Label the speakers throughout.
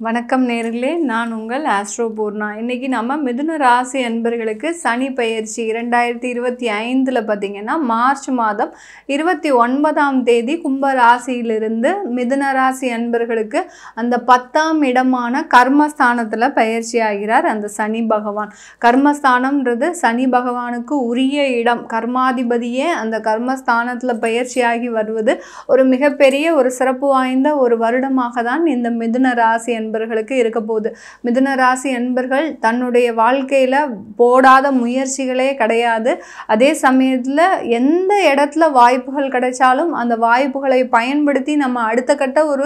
Speaker 1: வணக்கம் நேர்களே, நான் உங்கள் ஆஸ்ட்ரோ பூர்ணா. இன்றைக்கி நம்ம மிதுன ராசி அன்பர்களுக்கு சனி பெயர்ச்சி 2025 பார்த்திங்கன்னா மார்ச் மாதம் 29ஆம் தேதி கும்ப ராசியிலிருந்து மிதுன ராசி அன்பர்களுக்கு அந்த 10ஆம் இடமான கர்மஸ்தானத்தில் பயிற்சி ஆகிறார் அந்த சனி பகவான். கர்மஸ்தானம்ன்றது சனி பகவானுக்கு உரிய இடம். கர்மாதிபதியே அந்த கர்மஸ்தானத்தில் பயிற்சியாகி வருவது ஒரு மிகப்பெரிய ஒரு சிறப்பு வாய்ந்த ஒரு வருடமாக தான் இந்த மிதுன ராசி அன்பர்களுக்கு இருக்க போகுது. மிதுன ராசி அன்பர்கள் தன்னுடைய வாழ்க்கையில போடாத முயற்சிகளே கிடையாது. அதே சமயத்துல எந்த இடத்துல வாய்ப்புகள் கிடைச்சாலும் அந்த வாய்ப்புகளை பயன்படுத்தி நம்ம அடுத்த கட்ட ஒரு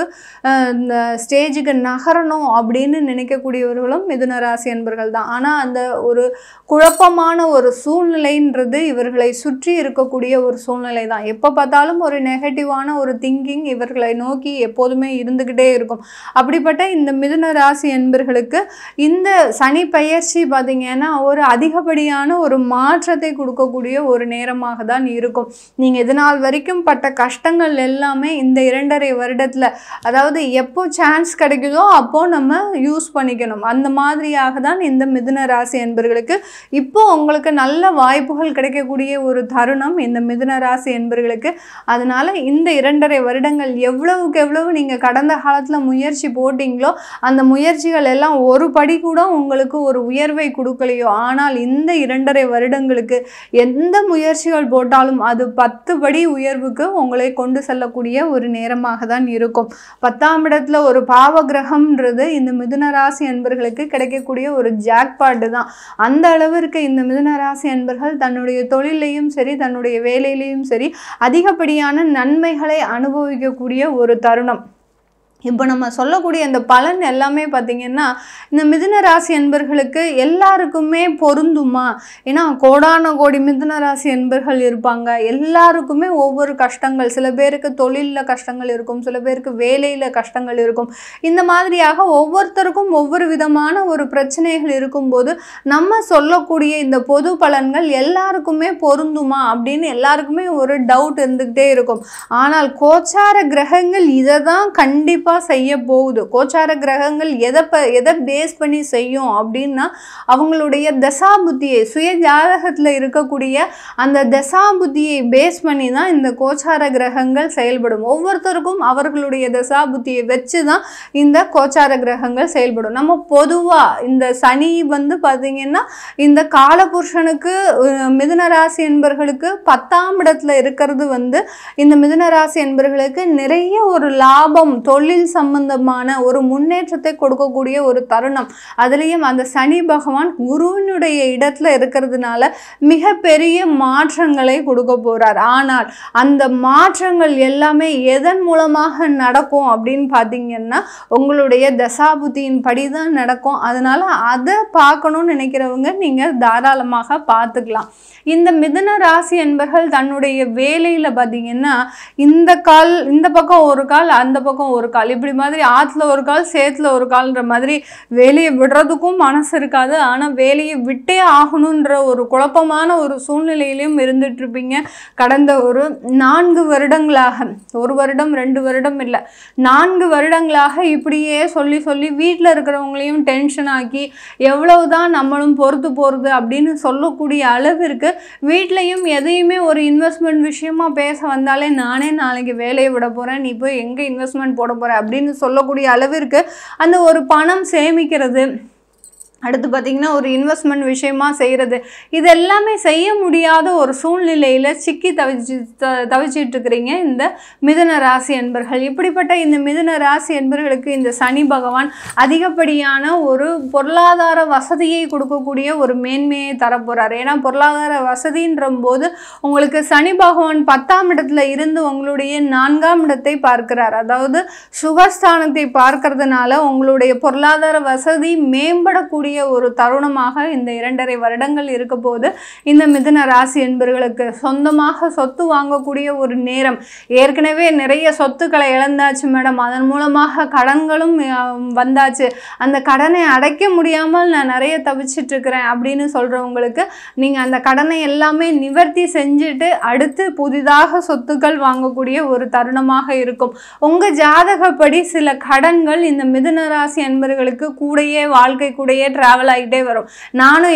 Speaker 1: ஸ்டேஜுக்கு நகரணும் அப்படின்னு நினைக்கக்கூடியவர்களும் மிதுன ராசி அன்பர்கள் தான். ஆனா அந்த ஒரு குழப்பமான ஒரு சூழ்நிலைன்றது இவர்களை சுற்றி இருக்கக்கூடிய ஒரு சூழ்நிலை தான். எப்போ பார்த்தாலும் ஒரு நெகட்டிவான ஒரு திங்கிங் இவர்களை நோக்கி எப்போதுமே இருந்துகிட்டே இருக்கும். அப்படிப்பட்ட இந்த மிதுன ராசி என்பர்களுக்கு இந்த சனி பெயர்ச்சி பார்த்தீங்கன்னா ஒரு அதிகப்படியான ஒரு மாற்றத்தை கொடுக்கக்கூடிய ஒரு நேரமாக தான் இருக்கும். நீங்கள் இதனால் வரைக்கும் பட்ட கஷ்டங்கள் எல்லாமே இந்த 2.5 வருடத்தில், அதாவது எப்போ சான்ஸ் கிடைக்குதோ அப்போ நம்ம யூஸ் பண்ணிக்கணும். அந்த மாதிரியாக தான் இந்த மிதுன ராசி என்பர்களுக்கு இப்போ உங்களுக்கு நல்ல வாய்ப்புகள் கிடைக்கக்கூடிய ஒரு தருணம் இந்த மிதுன ராசி என்பர்களுக்கு. அதனால இந்த 2.5 வருடங்கள் எவ்வளவுக்கு எவ்வளவு நீங்கள் கடந்த காலத்தில் முயற்சி போட்டிங்களோ அந்த முயற்சிகள் எல்லாம் ஒரு படி கூட உங்களுக்கு ஒரு உயர்வை கொடுக்கலையோ, ஆனால் இந்த 2.5 வருடங்களுக்கு எந்த முயற்சிகள் போட்டாலும் அது 10 படி உயர்வுக்கு உங்களை கொண்டு செல்லக்கூடிய ஒரு நேரமாக தான் இருக்கும். 10ஆம் இடத்துல ஒரு பாவ கிரகம்ன்றது இந்த மிதுன ராசி என்பர்களுக்கு கிடைக்கக்கூடிய ஒரு ஜாக்பாட்டு தான். அந்த அளவிற்கு இந்த மிதுன ராசி என்பர்கள் தன்னுடைய தொழிலையும் சரி தன்னுடைய வேலையிலையும் சரி அதிகப்படியான நன்மைகளை அனுபவிக்கக்கூடிய ஒரு தருணம். இப்போ நம்ம சொல்லக்கூடிய இந்த பலன் எல்லாமே பார்த்திங்கன்னா இந்த மிதுன ராசி என்பர்களுக்கு எல்லாருக்குமே பொருந்துமா? ஏன்னா கோடான கோடி மிதுன ராசி என்பர்கள் இருப்பாங்க. எல்லாருக்குமே ஒவ்வொரு கஷ்டங்கள், சில பேருக்கு தொழிலில் கஷ்டங்கள் இருக்கும், சில பேருக்கு வேலையில் கஷ்டங்கள் இருக்கும். இந்த மாதிரியாக ஒவ்வொருத்தருக்கும் ஒவ்வொரு விதமான ஒரு பிரச்சனைகள் இருக்கும்போது நம்ம சொல்லக்கூடிய இந்த பொது பலன்கள் எல்லாருக்குமே பொருந்துமா அப்படின்னு எல்லாருக்குமே ஒரு டவுட் இருந்துக்கிட்டே இருக்கும். ஆனால் கோச்சார கிரகங்கள் இதை தான் கண்டிப்பாக செய்ய போகுது. கோச்சார கிரகங்கள் எதை பேஸ் பண்ணி செய்யும் அப்படின்னா அவங்களுடைய தசாபுத்தியை, சுய ஜாதகத்தில் இருக்கக்கூடிய அந்த தசாபுத்தியை பேஸ் பண்ணி தான் இந்த கோச்சார கிரகங்கள் செயல்படும். ஒவ்வொருத்தருக்கும் அவர்களுடைய தசாபுத்தியை வச்சு தான் இந்த கோச்சார கிரகங்கள் செயல்படும். நம்ம பொதுவாக இந்த சனி பார்த்தீங்கன்னா இந்த காலபுருஷனுக்கு மிதுன ராசி என்பர்களுக்கு 10ஆம் இடத்துல இருக்கிறது இந்த மிதுன ராசி என்பர்களுக்கு நிறைய ஒரு லாபம், தொழில் சம்பந்தமான ஒரு முன்னேற்றத்தை கொடுக்கக்கூடிய ஒரு தருணம். அதுலேயும் அந்த சனி பகவான் குருவினுடைய இடத்துல இருக்கிறதுனால மிகப்பெரிய மாற்றங்களை கொடுக்க போறார். ஆனால் அந்த மாற்றங்கள் எல்லாமே எதன் மூலமாக நடக்கும் அப்படின்னு பார்த்தீங்கன்னா உங்களுடைய தசாபுத்தியின் படிதான் நடக்கும். அதனால அதை பார்க்கணும்னு நினைக்கிறவங்க நீங்க தாராளமாக பார்த்துக்கலாம். இந்த மிதுன ராசி என்பர்கள் தன்னுடைய வேலையில பார்த்தீங்கன்னா இந்த பக்கம் ஒரு கால் அந்த பக்கம் ஒரு கால், இப்படி மாதிரி ஆற்றுல ஒரு கால் சேத்துல ஒரு கால்ன்ற மாதிரி வேலையை விடுறதுக்கும் மனசு இருக்காது. ஆனால் வேலையை விட்டே ஆகணுன்ற ஒரு குழப்பமான ஒரு சூழ்நிலையிலையும் இருந்துட்டு இருப்பீங்க. கடந்த ஒரு 4 வருடங்களாக, 1 வருடம் 2 வருடம் இல்லை, 4 வருடங்களாக இப்படியே சொல்லி சொல்லி வீட்டில் இருக்கிறவங்களையும் டென்ஷன் ஆக்கி எவ்வளவுதான் நம்மளும் பொறுத்து போகிறது அப்படின்னு சொல்லக்கூடிய அளவிற்கு வீட்லையும் எதையுமே ஒரு இன்வெஸ்ட்மெண்ட் விஷயமா பேச வந்தாலே நானே நாளைக்கு வேலையை விட போகிறேன், நீ போய் எங்கே இன்வெஸ்ட்மெண்ட் போட போகிற அப்படின்னு சொல்லக்கூடிய அளவிற்கு அந்த ஒரு பணம் சேமிக்கிறது, அடுத்து பார்த்திங்கன்னா ஒரு இன்வெஸ்ட்மெண்ட் விஷயமா செய்கிறது, இது எல்லாமே செய்ய முடியாத ஒரு சூழ்நிலையில் சிக்கி தவிச்சிட்டு இருக்கிறீங்க இந்த மிதுன ராசி என்பர்கள். இப்படிப்பட்ட இந்த மிதுன ராசி என்பர்களுக்கு இந்த சனி பகவான் அதிகப்படியான ஒரு பொருளாதார வசதியை கொடுக்கக்கூடிய ஒரு மேன்மையை தரப்போகிறார். ஏன்னா பொருளாதார வசதின்ற போது உங்களுக்கு சனி பகவான் 10ஆம் இடத்துல இருந்து உங்களுடைய 4ஆம் இடத்தை பார்க்கிறார். அதாவது சுகஸ்தானத்தை பார்க்கறதுனால உங்களுடைய பொருளாதார வசதி மேம்படக்கூடிய வரக்கூடிய ஒரு தருணமாக இந்த 2.5 வருடங்கள் இருக்க போது இந்த மிதுன ராசி என்பர்களுக்கு. சொந்தமாக சொத்து வாங்கக்கூடிய ஒரு நேரம். ஏற்கனவே நிறைய சொத்துக்களை இழந்தாச்சு மேடம், அதன் மூலமாக கடன்களும் வந்தாச்சு, அந்த கடனை அடைக்க முடியாமல் நான் நிறைய தவிச்சிட்டு இருக்கிறேன் அப்படின்னு சொல்றவங்களுக்கு நீங்க அந்த கடனை எல்லாமே நிவர்த்தி செஞ்சுட்டு அடுத்து புதிதாக சொத்துக்கள் வாங்கக்கூடிய ஒரு தருணமாக இருக்கும். உங்க ஜாதகப்படி சில கடன்கள் இந்த மிதுன ராசி என்பர்களுக்கு கூடயே வாழ்க்கை கூடயே டிராவல் ஆகிட்டே வரும். நானும்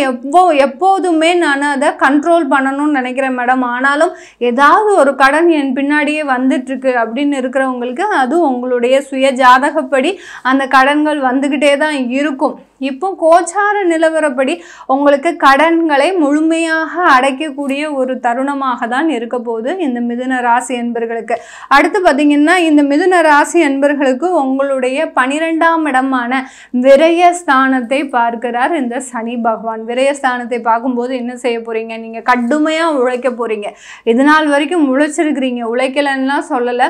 Speaker 1: எப்போதுமே நான் அதை கண்ட்ரோல் பண்ணணும்னு நினைக்கிறேன் மேடம், ஆனாலும் ஏதாவது ஒரு கடன் என் பின்னாடியே வந்துட்டு இருக்கு அப்படின்னு இருக்கிறவங்களுக்கு அது உங்களுடைய சுய ஜாதகப்படி அந்த கடன்கள் வந்துகிட்டே தான் இருக்கும். இப்போ கோச்சார நிலவரப்படி உங்களுக்கு கடன்களை முழுமையாக அடைக்கக்கூடிய ஒரு தருணமாக தான் இருக்க போது இந்த மிதுன ராசி என்பர்களுக்கு. அடுத்து பார்த்தீங்கன்னா இந்த மிதுன ராசி என்பர்களுக்கு உங்களுடைய 12ஆம் இடமான விரயஸ்தானத்தை பார்க்கிறார் இந்த சனி பகவான். விரயஸ்தானத்தை பார்க்கும்போது என்ன செய்ய போறீங்க, நீங்க கடுமையாக உழைக்க போறீங்க. இது நாள் வரைக்கும் உழைச்சிருக்கிறீங்க, உழைக்கலன்னா சொல்லலை,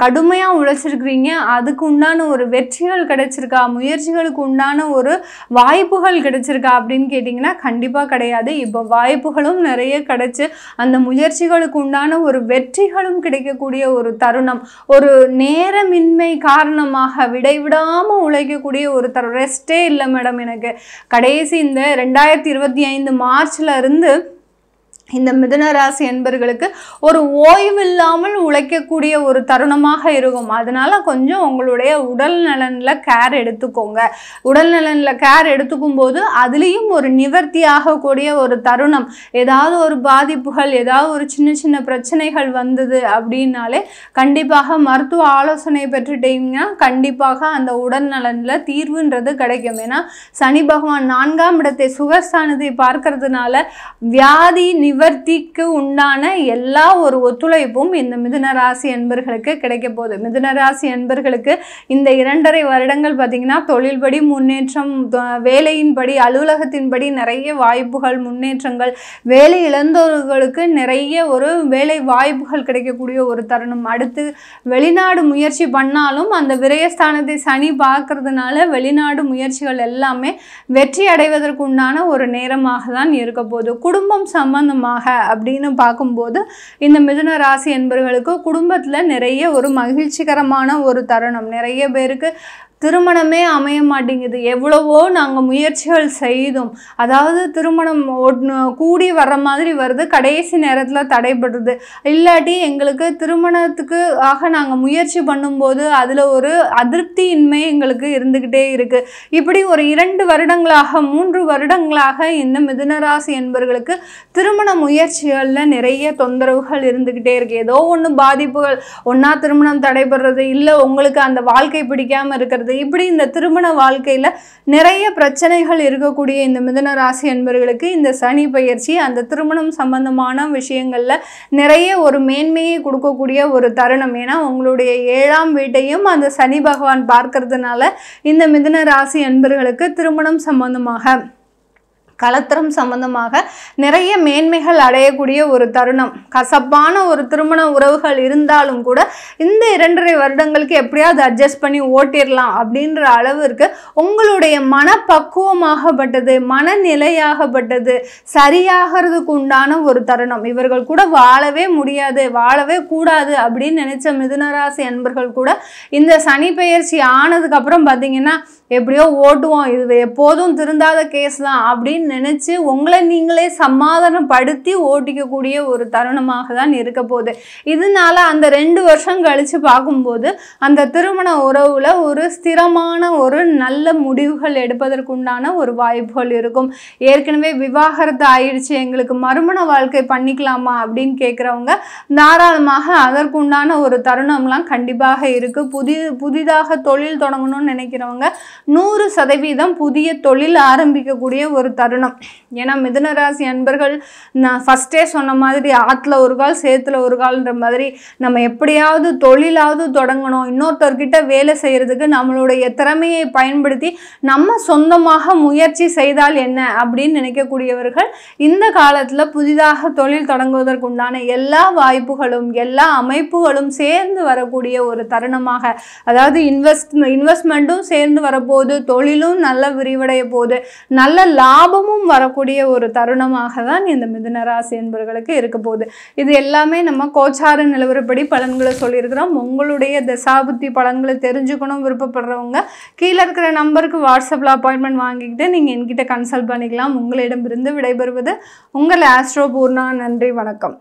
Speaker 1: கடுமையாக உழைச்சிருக்கிறீங்க, அதுக்கு உண்டான ஒரு வெற்றிகள் கிடைச்சிருக்கா, முயற்சிகளுக்கு உண்டான ஒரு வாய்ப்புகள் கிடைச்சிருக்கா அப்படின்னு கேட்டிங்கன்னா கண்டிப்பாக கிடையாது. இப்போ வாய்ப்புகளும் நிறைய கிடைச்சி அந்த முயற்சிகளுக்கு உண்டான ஒரு வெற்றிகளும் கிடைக்கக்கூடிய ஒரு தருணம். ஒரு நேரமின்மை காரணமாக விடைவிடாமல் உழைக்கக்கூடிய ஒரு தருணம். ரெஸ்டே இல்லை மேடம் எனக்கு. கடைசி இந்த 2025 மார்ச்ல இருந்து இந்த மிதுன ராசி என்பர்களுக்கு ஒரு ஓய்வு இல்லாமல் உழைக்கக்கூடிய ஒரு தருணமாக இருக்கும். அதனால கொஞ்சம் உங்களுடைய உடல் நலனில் கேர் எடுத்துக்கோங்க. உடல் நலனில் கேர் எடுத்துக்கும் போது அதுலேயும் ஒரு நிவர்த்தி ஆகக்கூடிய ஒரு தருணம். ஏதாவது ஒரு பாதிப்புகள், ஏதாவது ஒரு சின்ன சின்ன பிரச்சனைகள் வந்தது அப்படின்னாலே கண்டிப்பாக மருத்துவ ஆலோசனை பெற்றுட்டீங்கன்னா கண்டிப்பாக அந்த உடல் நலனில் தீர்வுன்றது கிடைக்கும். ஏன்னா சனி பகவான் 4ஆம் இடத்தை சுகஸ்தானத்தை பார்க்கறதுனால வியாதி நிவர்த்திக்கு உண்டான எல்லா ஒரு ஒத்துழைப்பும் இந்த மிதுன ராசி என்பர்களுக்கு கிடைக்க போகுது. மிதுன ராசி என்பர்களுக்கு இந்த 2.5 வருடங்கள் பார்த்தீங்கன்னா தொழில்படி முன்னேற்றம், வேலையின்படி அலுவலகத்தின்படி நிறைய வாய்ப்புகள், முன்னேற்றங்கள், வேலை இழந்தவர்களுக்கு நிறைய ஒரு வேலை வாய்ப்புகள் கிடைக்கக்கூடிய ஒரு தருணம். அடுத்து வெளிநாடு முயற்சி பண்ணாலும் அந்த விரயஸ்தானத்தை சனி பார்க்கறதுனால வெளிநாடு முயற்சிகள் எல்லாமே வெற்றி அடைவதற்கு உண்டான ஒரு நேரமாக தான் இருக்க போகுது. குடும்பம் சம்பந்தமாக அப்படின்னு பார்க்கும்போது இந்த மிதுன ராசி என்பவர்களுக்கு குடும்பத்தில் நிறைய ஒரு மகிழ்ச்சிகரமான ஒரு தருணம். நிறைய பேருக்கு திருமணமே அமைய மாட்டேங்குது. எவ்வளவோ நாங்கள் முயற்சிகள் செய்தோம், அதாவது திருமணம் கூடி வர்ற மாதிரி வருது, கடைசி நேரத்தில் தடைபடுறது. இல்லாட்டி எங்களுக்கு திருமணத்துக்கு நாங்கள் முயற்சி பண்ணும்போது அதில் ஒரு அதிருப்தியின்மை எங்களுக்கு இருந்துக்கிட்டே இருக்குது. இப்படி ஒரு 2 வருடங்களாக 3 வருடங்களாக இந்த மிதுன ராசி என்பவர்களுக்கு திருமண முயற்சிகளில் நிறைய தொந்தரவுகள் இருந்துக்கிட்டே இருக்குது. ஏதோ ஒன்று பாதிப்புகள், ஒன்றா திருமணம் தடைபடுறது, இல்லை உங்களுக்கு அந்த வாழ்க்கை பிடிக்காமல் இருக்கிறது, இப்படி இந்த திருமண வாழ்க்கையில நிறைய பிரச்சனைகள் இருக்கக்கூடிய இந்த மிதுன ராசி என்பவர்களுக்கு இந்த சனி பயிற்சி அந்த திருமணம் சம்பந்தமான விஷயங்கள்ல நிறைய ஒரு மேன்மையை கொடுக்கக்கூடிய ஒரு தருணம். ஏன்னா உங்களுடைய 7ஆம் வீட்டையும் அந்த சனி பகவான் பார்க்கறதுனால இந்த மிதுன ராசி என்பவர்களுக்கு திருமணம் சம்பந்தமாக, கலத்திரம் சம்பந்தமாக நிறைய மேன்மைகள் அடையக்கூடிய ஒரு தருணம். கசப்பான ஒரு திருமண உறவுகள் இருந்தாலும் கூட இந்த 2.5 வருடங்களுக்கு எப்படியாவது அட்ஜஸ்ட் பண்ணி ஓட்டிடலாம் அப்படின்ற அளவிற்கு உங்களுடைய மனப்பக்குவமாகப்பட்டது, மனநிலையாகப்பட்டது சரியாகிறதுக்கு உண்டான ஒரு தருணம். இவர்கள் கூட வாழவே முடியாது, வாழவே கூடாது அப்படின்னு நினைச்ச மிதுனராசி அன்பர்கள் கூட இந்த சனி பெயர்ச்சி ஆனதுக்கு அப்புறம் பார்த்தீங்கன்னா எப்படியோ ஓட்டுவோம், இது எப்போதும் திருந்தாத கேஸ் தான் அப்படின்னு நினைச்சு உங்களை நீங்களே சமாதானப்படுத்தி ஓட்டிக்கக்கூடிய ஒரு தருணமாக தான் இருக்க போகுது. இதனால அந்த 2 வருஷம் கழிச்சு பார்க்கும்போது அந்த திருமண உறவுல ஒரு ஸ்திரமான ஒரு நல்ல முடிவுகள் எடுப்பதற்குண்டான ஒரு வாய்ப்புகள் இருக்கும். ஏற்கனவே விவாகரத்து ஆயிடுச்சு, எங்களுக்கு மறுமண வாழ்க்கை பண்ணிக்கலாமா அப்படின்னு கேட்குறவங்க தாராளமாக அதற்குண்டான ஒரு தருணம்லாம் கண்டிப்பாக இருக்கு. புதிதாக தொழில் தொடங்கணும்னு நினைக்கிறவங்க 100% புதிய தொழில் ஆரம்பிக்கக்கூடிய ஒரு தருணம். ஏன்னா மிதுனராசி அன்பர்கள் நான் ஃபஸ்ட்டே சொன்ன மாதிரி ஆற்றுல ஒரு கால் சேத்துல ஒரு கால்ன்ற மாதிரி நம்ம எப்படியாவது தொழிலாவது தொடங்கணும், இன்னொருத்தர்கிட்ட வேலை செய்கிறதுக்கு நம்மளுடைய திறமையை பயன்படுத்தி நம்ம சொந்தமாக முயற்சி செய்தால் என்ன அப்படின்னு நினைக்கக்கூடியவர்கள் இந்த காலத்தில் புதிதாக தொழில் தொடங்குவதற்குண்டான எல்லா வாய்ப்புகளும் எல்லா அமைப்புகளும் சேர்ந்து வரக்கூடிய ஒரு தருணமாக, அதாவது இன்வெஸ்ட்மெண்ட்டும் சேர்ந்து வரக்கூடிய போகுது, தொழிலும் நல்ல விரிவடைய போகுது, நல்ல லாபமும் வரக்கூடிய ஒரு தருணமாக தான் இந்த மிதுன ராசி என்பவர்களுக்கு இருக்க போகுது. இது எல்லாமே நம்ம கோச்சார நிலவரப்படி பலன்களை சொல்லியிருக்கிறோம். உங்களுடைய தசாபுத்தி பலன்களை தெரிஞ்சுக்கணும் விருப்பப்படுறவங்க கீழே இருக்கிற நம்பருக்கு வாட்ஸ்அப்பில் அப்பாயின்மெண்ட் வாங்கிக்கிட்டு நீங்கள் என்கிட்ட கன்சல்ட் பண்ணிக்கலாம். உங்களிடமிருந்து விடைபெறுவது உங்கள் ஆஸ்ட்ரோ பூர்ணா. நன்றி, வணக்கம்.